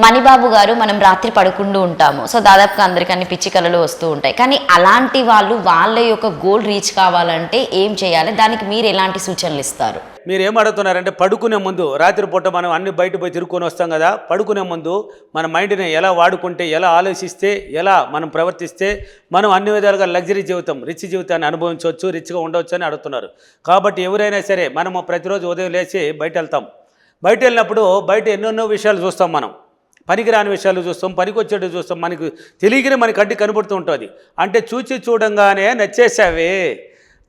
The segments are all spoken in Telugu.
మణిబాబు గారు మనం రాత్రి పడుకుంటూ ఉంటాము. సో దాదాపుగా అందరికీ అన్ని పిచ్చి కళలు వస్తూ ఉంటాయి. కానీ అలాంటి వాళ్ళు వాళ్ళ యొక్క గోల్ రీచ్ కావాలంటే ఏం చేయాలి? దానికి మీరు ఎలాంటి సూచనలు ఇస్తారు? మీరు ఏం అడుగుతున్నారంటే పడుకునే ముందు రాత్రి పూట మనం అన్ని బయట పోయి తిరుక్కొని వస్తాం కదా, పడుకునే ముందు మన మైండ్ని ఎలా వాడుకుంటే, ఎలా ఆలోచిస్తే, ఎలా మనం ప్రవర్తిస్తే మనం అన్ని విధాలుగా లగ్జరీ జీవితం, రిచ్ జీవితాన్ని అనుభవించవచ్చు, రిచ్గా ఉండవచ్చు అని అడుగుతున్నారు. కాబట్టి ఎవరైనా సరే మనము ప్రతిరోజు ఉదయం లేచి బయట వెళ్తాం. బయట వెళ్ళినప్పుడు బయట ఎన్నెన్నో విషయాలు చూస్తాం. మనం పనికిరాని విషయాలు చూస్తాం, పనికొచ్చేటి చూస్తాం, మనకు తెలియకనే మన కంటికి కనబడుతూ ఉంటుంది. అంటే చూచి చూడంగానే నచ్చేసావే,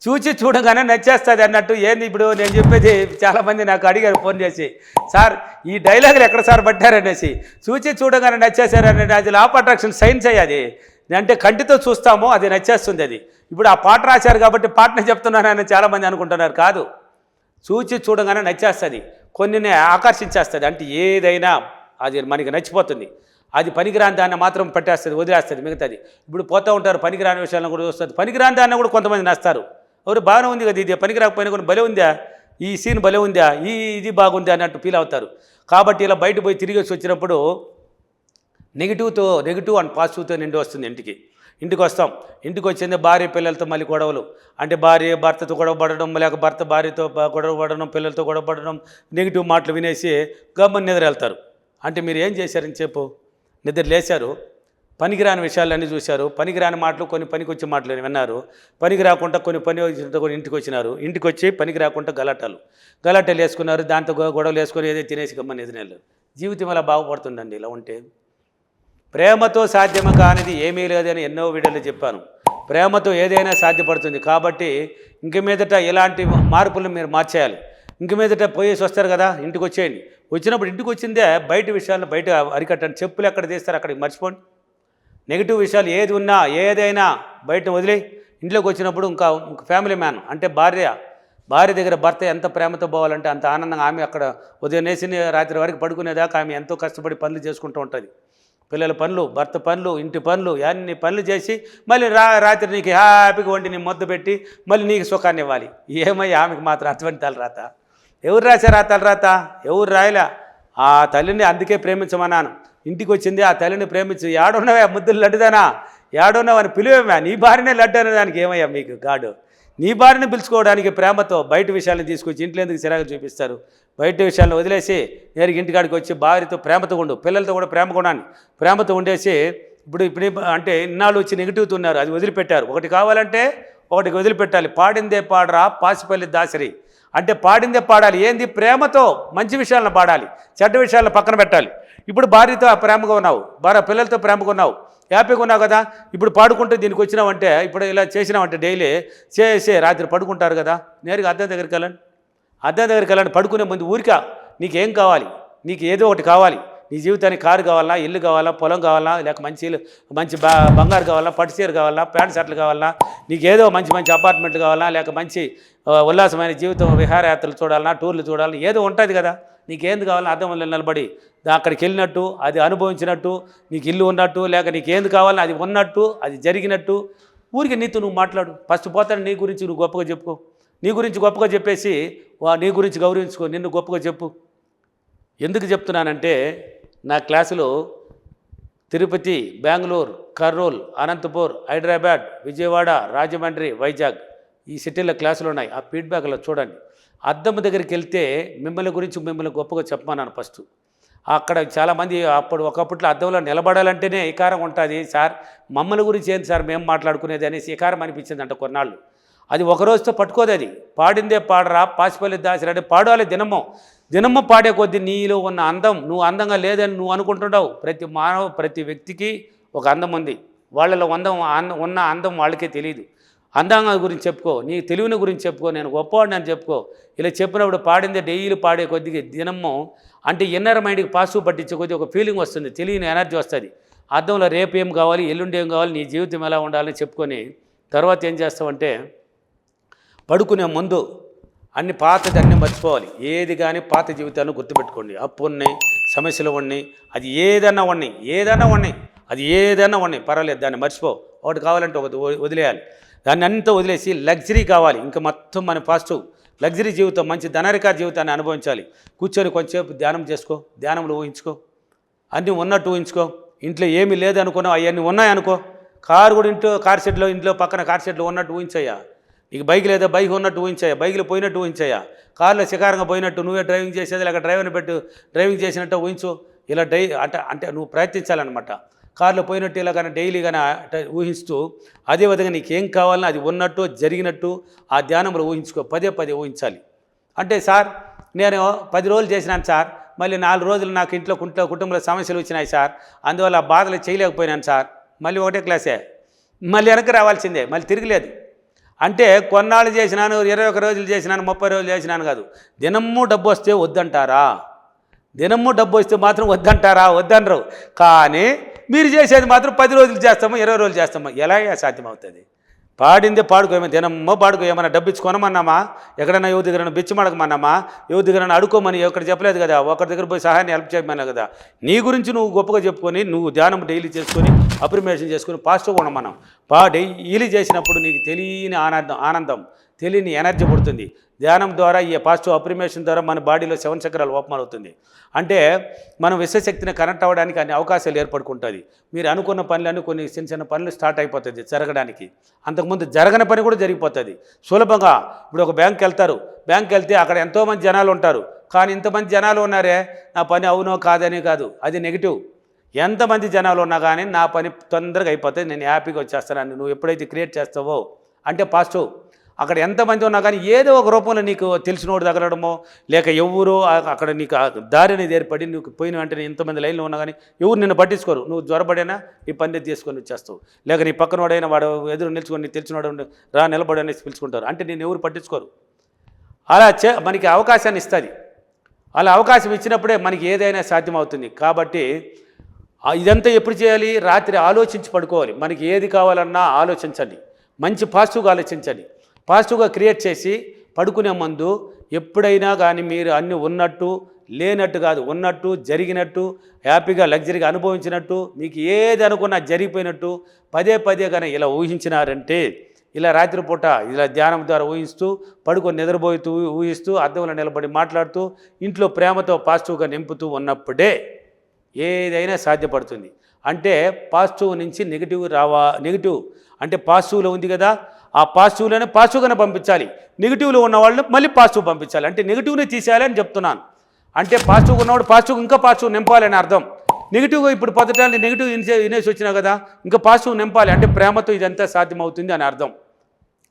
చూచి చూడగానే నచ్చేస్తుంది అన్నట్టు. ఏంది ఇప్పుడు నేను చెప్పేది? చాలామంది నాకు అడిగారు ఫోన్ చేసి, సార్ ఈ డైలాగులు ఎక్కడ సార్ పట్టారనేసి. చూచి చూడగానే నచ్చేసారనేది అది లా ఆఫ్ అట్రాక్షన్ సైన్స్ అయ్యేది. అంటే కంటితో చూస్తామో అది నచ్చేస్తుంది. అది ఇప్పుడు ఆ పాట రాశారు కాబట్టి పాటనే చెప్తున్నానని చాలామంది అనుకుంటున్నారు. కాదు, చూచి చూడగానే నచ్చేస్తుంది, కొన్ని ఆకర్షించేస్తుంది. అంటే ఏదైనా అది మనకి నచ్చిపోతుంది. అది పనికిరాని దాన్ని మాత్రం పెట్టేస్తుంది, వదిలేస్తుంది మిగతాది. ఇప్పుడు పోతూ ఉంటారు, పనికిరాని విషయాలను కూడా చూస్తుంది. పనికిరాని దాన్ని కూడా కొంతమంది నస్తారు. ఎవరు బాగానే ఉంది కదా, ఇది పనికిరాకపోయినా కూడా భలే ఉందా, ఈ సీన్ భలే ఉందా, ఇది బాగుంది అన్నట్టు ఫీల్ అవుతారు. కాబట్టి ఇలా బయట పోయి తిరిగి వచ్చినప్పుడు నెగిటివ్ అండ్ పాజిటివ్తో నిండి వస్తుంది. ఇంటికి వస్తాం, ఇంటికి వచ్చింది భార్య పిల్లలతో మళ్ళీ గొడవలు. అంటే భార్య భర్తతో గొడవ పడడం, లేక భర్త భార్యతో గొడవ పడడం, పిల్లలతో గొడవ పడడం, నెగిటివ్ మాటలు వినేసి గమ్మని నిద్ర వెళ్తారు. అంటే మీరు ఏం చేశారని చెప్పు? నిద్ర లేచారు, పనికిరాని విషయాలన్నీ చూశారు, పనికిరాని మాటలు, కొన్ని పనికొచ్చే మాటలు విన్నారు, పనికి రాకుండా కొన్ని పని కూడా ఇంటికి వచ్చినారు. ఇంటికి వచ్చి పనికి రాకుండా గలాటాలు వేసుకున్నారు, దాంతో గొడవలు వేసుకొని ఏదో తినేసి గమ్మని ఎదురు. జీవితం ఎలా బాగుపడుతుందండి ఇలా ఉంటే? ప్రేమతో సాధ్యము కానిది ఏమీ లేదని ఎన్నో వీడియోలు చెప్పాను. ప్రేమతో ఏదైనా సాధ్యపడుతుంది. కాబట్టి ఇంక మీదట ఇలాంటి మార్పులు మీరు మార్చేయాలి. ఇంక మీదట పోయేసి వస్తారు కదా, ఇంటికి వచ్చేయండి. వచ్చినప్పుడు ఇంటికి వచ్చిందే బయట విషయాలను బయట అరికట్టండి. చెప్పులు ఎక్కడ తీస్తారు అక్కడికి మర్చిపోండి. నెగిటివ్ విషయాలు ఏది ఉన్నా ఏదైనా బయట వదిలే. ఇంట్లోకి వచ్చినప్పుడు ఇంకా ఫ్యామిలీ మ్యాన్ అంటే భార్య దగ్గర భర్త ఎంత ప్రేమతో పోవాలంటే అంత ఆనందంగా. ఆమె అక్కడ ఉదయం వేసి రాత్రి వరకు పడుకునేదాకా ఆమె ఎంతో కష్టపడి పనులు చేసుకుంటూ ఉంటుంది. పిల్లల పనులు, భర్త పనులు, ఇంటి పనులు, అన్ని పనులు చేసి మళ్ళీ రాత్రి నీకు హ్యాపీగా వండి నీ ముద్ద పెట్టి మళ్ళీ నీకు సుఖాన్ని ఇవ్వాలి. ఏమయ్యా ఆమెకు మాత్రం అటువంటి తలరాత? ఎవరు రాశారు ఆ తలరాత? ఎవరు రాయలే. ఆ తల్లిని అందుకే ప్రేమించమన్నాను. ఇంటికి వచ్చింది ఆ తల్లిని ప్రేమించు. ఏడున్నవే ముద్దులు లడ్డుదానా, ఏడున్నవని పిలువేమా? నీ భార్యనే లడ్డు అనేదానికి ఏమయ్యా మీకు గాడు? నీ భార్యని పిలుచుకోవడానికి ప్రేమతో బయట విషయాలను తీసుకొచ్చి ఇంట్లో ఎందుకు చిరాకు చూపిస్తారు? బయట విషయాలను వదిలేసి నేరుగా ఇంటికాడికి వచ్చి భార్యతో ప్రేమతో ఉండు, పిల్లలతో కూడా ప్రేమతో ఉండేసి. ఇప్పుడు అంటే ఇన్నాళ్ళు వచ్చి నెగిటివ్తో ఉన్నారు, అది వదిలిపెట్టారు. ఒకటి కావాలంటే ఒకటికి వదిలిపెట్టాలి. పాడిందే పాడరా పాసిపల్లి దాసరి అంటే పాడిందే పాడాలి. ఏంది? ప్రేమతో మంచి విషయాలను పాడాలి, చెడ్డ విషయాలను పక్కన పెట్టాలి. ఇప్పుడు భార్యతో ప్రేమగా ఉన్నావు, పిల్లలతో ప్రేమగా ఉన్నావు, హ్యాపీగా ఉన్నావు కదా. ఇప్పుడు పాడుకుంటూ దీనికి వచ్చినావంటే, ఇప్పుడు ఇలా చేసినావంటే డైలీ చేసే రాత్రి పడుకుంటారు కదా, నేరుగా అద్దం దగ్గరికి వెళ్ళండి. పడుకునే ముందు ఊరికా నీకేం కావాలి? నీకు ఏదో ఒకటి కావాలి. నీ జీవితానికి కారు కావాలా, ఇల్లు కావాలా, పొలం కావాలా, లేక మంచి బంగారు కావాలా, పట్టు చీర కావాలా, ప్యాంట్ షర్ట్లు కావాలా, నీకు ఏదో మంచి అపార్ట్మెంట్లు కావాలా, లేక మంచి ఉల్లాసమైన జీవితం, విహారయాత్రలు చూడాలన్నా, టూర్లు చూడాలన్నా ఏదో ఉంటుంది కదా. నీకేంది కావాలని అద్దంలో నిలబడి అక్కడికి వెళ్ళినట్టు, అది అనుభవించినట్టు, నీకు ఇల్లు ఉన్నట్టు, లేక నీకేంది కావాలని అది ఉన్నట్టు, అది జరిగినట్టు ఊరికి నీతో నువ్వు మాట్లాడు. ఫస్ట్ పోతాను నీ గురించి నువ్వు గొప్పగా చెప్పుకో. నీ గురించి గొప్పగా చెప్పేసి నీ గురించి గౌరవించుకో, నిన్ను గొప్పగా చెప్పు. ఎందుకు చెప్తున్నానంటే, నా క్లాసులో తిరుపతి, బెంగళూరు, కర్నూలు, అనంతపూర్, హైదరాబాద్, విజయవాడ, రాజమండ్రి, వైజాగ్ ఈ సిటీల్లో క్లాసులు ఉన్నాయి. ఆ ఫీడ్బ్యాక్లో చూడండి. అద్దం దగ్గరికి వెళ్తే మిమ్మల్ని గొప్పగా చెప్పమన్నాను ఫస్ట్. అక్కడ చాలామంది ఒకప్పట్లో అద్దంలో నిలబడాలంటేనే ఇకారం ఉంటుంది. సార్ మమ్మల్ని గురించి ఏంటి సార్ మేము మాట్లాడుకునేది అనేసి ఇకారం అనిపించిందంట కొన్నాళ్ళు. అది ఒకరోజుతో పట్టుకోదు. అది పాడిందే పాడరా పాసిపల్లి దాసరి అంటే పాడాలి. దినము పాడే కొద్దీ నీలో ఉన్న అందం, నువ్వు అందంగా లేదని నువ్వు అనుకుంటున్నావు. ప్రతి వ్యక్తికి ఒక అందం ఉంది. వాళ్ళలో ఉన్న అందం వాళ్ళకే తెలియదు. అందంగా గురించి చెప్పుకో, నీ తెలివిని గురించి చెప్పుకో, నేను గొప్పవాడిని అని చెప్పుకో. ఇలా చెప్పినప్పుడు పాడిందే డైలీ పాడే కొద్దిగా దినము అంటే ఇన్నర్ మైండ్కి పాజిటివ్ పట్టించే కొద్దిగా ఒక ఫీలింగ్ వస్తుంది, తెలియని ఎనర్జీ వస్తుంది. అర్థంలో రేపు ఏం కావాలి, ఎల్లుండి ఏం కావాలి, నీ జీవితం ఎలా ఉండాలని చెప్పుకొని తర్వాత ఏం చేస్తావంటే, పడుకునే ముందు అన్ని పాతది అన్నీ మర్చిపోవాలి. ఏది కానీ పాత జీవితాన్ని గుర్తుపెట్టుకోండి. అప్పు ఉన్నాయి, సమస్యలు ఉన్నాయి, అది ఏదైనా ఉన్నాయి పర్వాలేదు, దాన్ని మర్చిపో. ఒకటి కావాలంటే ఒకటి వదిలేయాలి. దాన్ని అంతా వదిలేసి లగ్జరీ కావాలి. ఇంకా మొత్తం మన పాజిటివ్ లగ్జరీ జీవితం, మంచి ధనరిక జీవితాన్ని అనుభవించాలి. కూర్చొని కొంచెంసేపు ధ్యానం చేసుకో, ధ్యానంలో ఊహించుకో. అన్నీ ఉన్నట్టు ఊహించుకో. ఇంట్లో ఏమీ లేదనుకున్నావు, అవన్నీ ఉన్నాయనుకో. కారు కూడా కార్ షెడ్లో ఇంట్లో పక్కన కార్ షెడ్లో ఉన్నట్టు ఊహించయ్యా. నీకు బైక్ లేదా బైక్ ఉన్నట్టు ఊహించయ్యా, బైక్లో పోయినట్టు ఊహించయ్యా. కారులో శికారంగా పోయినట్టు నువ్వే డ్రైవింగ్ చేసేది, లేక డ్రైవర్ని పెట్టు డ్రైవింగ్ చేసినట్టు ఊహించు. ఇలా అంటే నువ్వు ప్రయత్నించాలన్నమాట. కారులో పోయినట్టు ఇలా కానీ డైలీ కానీ ఊహిస్తూ అదేవిధంగా నీకేం కావాలన్నా అది ఉన్నట్టు జరిగినట్టు ఆ ధ్యానంలో ఊహించుకో. పదే ఊహించాలి. అంటే సార్ నేను 10 రోజులు చేసినాను సార్, మళ్ళీ 4 రోజులు నాకు ఇంట్లో కుటుంబంలో సమస్యలు వచ్చినాయి సార్, అందువల్ల ఆ బాధలు చేయలేకపోయినాను సార్. మళ్ళీ ఒకటే క్లాసే, మళ్ళీ వెనక్కి రావాల్సిందే, మళ్ళీ తిరగలేదు. అంటే కొన్నాళ్ళు చేసినాను, 21 రోజులు చేసినాను, 30 రోజులు చేసినాను కాదు. దినము డబ్బు వస్తే వద్దంటారా? దినము డబ్బు వస్తే మాత్రం వద్దంటారా? వద్దనరు. కానీ మీరు చేసేది మాత్రం 10 రోజులు చేస్తాము, 20 రోజులు చేస్తాము. ఎలాగే సాధ్యమవుతుంది? పాడిందే పాడుకోమో, దినమ్మో పాడుకో. ఏమన్నా డబ్బు ఇచ్చుకోనమన్నామా? ఎక్కడైనా ఎవరి దగ్గర బిచ్చి మడకమన్నామా? ఎవరి దగ్గర అడుకోమని ఎక్కడ చెప్పలేదు కదా. ఒకరి దగ్గర పోయి సహాయాన్ని హెల్ప్ చేయమన్నా కదా. నీ గురించి నువ్వు గొప్పగా చెప్పుకొని నువ్వు ధ్యానం డైలీ చేసుకొని అప్రిమేషన్ చేసుకొని పాజిటివ్గా ఉండమన్నాం. డైలీ చేసినప్పుడు నీకు తెలియని ఆనందం తెలియని ఎనర్జీ పుడుతుంది. ధ్యానం ద్వారా ఈ పాజిటివ్ అప్రిమేషన్ ద్వారా మన బాడీలో 7 చక్రాలు ఓపెన్ అవుతుంది. అంటే మనం విశ్వశక్తిని కనెక్ట్ అవ్వడానికి అన్ని అవకాశాలు ఏర్పడుకుంటుంది. మీరు అనుకున్న పనులన్నీ కొన్ని చిన్న పనులు స్టార్ట్ అయిపోతుంది జరగడానికి. అంతకుముందు జరగని పని కూడా జరిగిపోతుంది సులభంగా. ఇప్పుడు ఒక బ్యాంక్కి వెళ్తారు, బ్యాంక్కి వెళ్తే అక్కడ ఎంతోమంది జనాలు ఉంటారు. కానీ ఇంతమంది జనాలు ఉన్నారే, నా పని అవునో కాదని కాదు, అది నెగిటివ్. ఎంతమంది జనాలు ఉన్నా కానీ నా పని తొందరగా అయిపోతుంది, నేను హ్యాపీగా వచ్చేస్తానని నువ్వు ఎప్పుడైతే క్రియేట్ చేస్తావో అంటే పాజిటివ్. అక్కడ ఎంతమంది ఉన్నా కానీ ఏదో ఒక రూపంలో నీకు తెలిసినోడు తగలడమో, లేక ఎవరో అక్కడ నీకు దారి అనేది ఏర్పడి నువ్వు పోయిన వెంటనే ఇంతమంది లైన్లో ఉన్నా కానీ ఎవరు నిన్ను పట్టించుకోరు. నువ్వు జ్వరపడైనా నీ పని తీసుకొని వచ్చేస్తావు. లేక నీ పక్కన వాడైనా వాడు ఎదురు నిల్చుకొని నీ తెలిసినవాడు రా నిలబడనేసి పిలుచుకుంటారు. అంటే నేను ఎవరు పట్టించుకోరు. అలా మనకి అవకాశాన్ని ఇస్తుంది. అలా అవకాశం ఇచ్చినప్పుడే మనకి ఏదైనా సాధ్యమవుతుంది. కాబట్టి ఇదంతా ఎప్పుడు చేయాలి? రాత్రి ఆలోచించి పడుకోవాలి. మనకి ఏది కావాలన్నా ఆలోచించండి, మంచి పాజిటివ్గా ఆలోచించండి. పాజిటివ్గా క్రియేట్ చేసి పడుకునే ముందు ఎప్పుడైనా కానీ మీరు అన్నీ ఉన్నట్టు లేనట్టు కాదు, ఉన్నట్టు జరిగినట్టు హ్యాపీగా లగ్జరీగా అనుభవించినట్టు మీకు ఏది అనుకున్నా జరిగిపోయినట్టు పదే కానీ ఇలా ఊహించినారంటే, ఇలా రాత్రిపూట ఇలా ధ్యానం ద్వారా ఊహిస్తూ పడుకొని నిద్రపోతూ ఊహిస్తూ అద్దంలో నిలబడి మాట్లాడుతూ ఇంట్లో ప్రేమతో పాజిటివ్గా నింపుతూ ఉన్నప్పుడే ఏదైనా సాధ్యపడుతుంది. అంటే పాజిటివ్ నుంచి నెగిటివ్ అంటే పాజిటివ్లో ఉంది కదా, ఆ పాజిటివ్లోనే పాజిటివ్గానే పంపించాలి. నెగిటివ్లో ఉన్న వాళ్ళు మళ్ళీ పాజిటివ్ పంపించాలి. అంటే నెగిటివ్ని తీసేయాలని చెప్తున్నాను. అంటే పాజిటివ్గా ఉన్నవాడు పాజిటివ్ ఇంకా పాజిటివ్ నింపాలని అర్థం. నెగిటివ్గా ఇప్పుడు పొద్దుటాన్ని నెగిటివ్ వినేసి వచ్చినా కదా, ఇంకా పాజిటివ్ నింపాలి. అంటే ప్రేమతో ఇదంతా సాధ్యమవుతుంది అని అర్థం.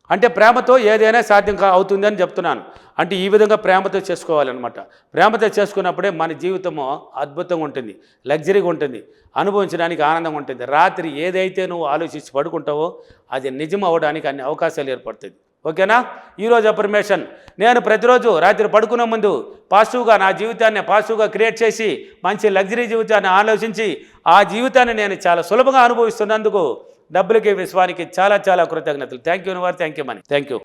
అంటే ప్రేమతో ఏదైనా సాధ్యం అవుతుంది అని చెప్తున్నాను. అంటే ఈ విధంగా ప్రేమతో చేసుకోవాలన్నమాట. ప్రేమతో చేసుకున్నప్పుడే మన జీవితము అద్భుతంగా ఉంటుంది, లగ్జరీగా ఉంటుంది, అనుభవించడానికి ఆనందంగా ఉంటుంది. రాత్రి ఏదైతే నువ్వు ఆలోచించి పడుకుంటావో అది నిజం అవ్వడానికి అన్ని అవకాశాలు ఏర్పడుతుంది. ఓకేనా? ఈరోజు అఫర్మేషన్, నేను ప్రతిరోజు రాత్రి పడుకునే ముందు పాజిటివ్గా నా జీవితాన్ని పాజిటివ్గా క్రియేట్ చేసి మంచి లగ్జరీ జీవితాన్ని ఆలోచించి ఆ జీవితాన్ని నేను చాలా సులభంగా అనుభవిస్తున్నందుకు డబ్బులకి విశ్వానికి చాలా కృతజ్ఞతలు. Thank you thank you money. Thank you.